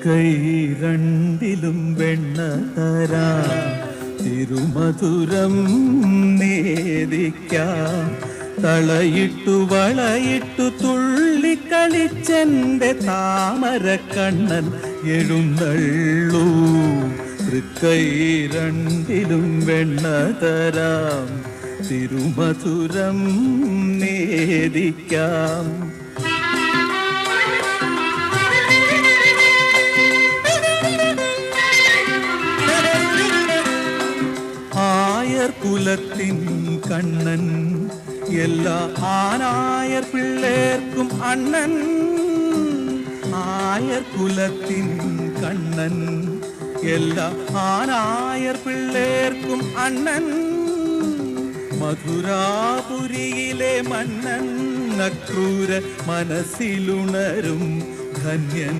തൃക്കൈ രണ്ടിലും വെണ്ണ തരാം, തിരുമധുരം നേദിക്കാം. തളയിട്ടു വളയിട്ടു തുള്ളിക്കളിച്ചെന്റെ താമരക്കണ്ണൻ എഴുന്നള്ളൂ. തൃക്കൈ രണ്ടിലും വെണ്ണ തരാം, തിരുമധുരം നേദിക്കാം. ആയർ കുലത്തിൻ കണ്ണൻ, എല്ലാ ആനായർ പിള്ളേർക്കും അണ്ണൻ. ആയർ കുലത്തിൻ കണ്ണൻ, എല്ലാ ആനായർ പിള്ളേർക്കും അണ്ണൻ. മധുരാപുരിയിലെ മന്നൻ, അക്രൂര മനസ്സിലുണരും ധന്യൻ.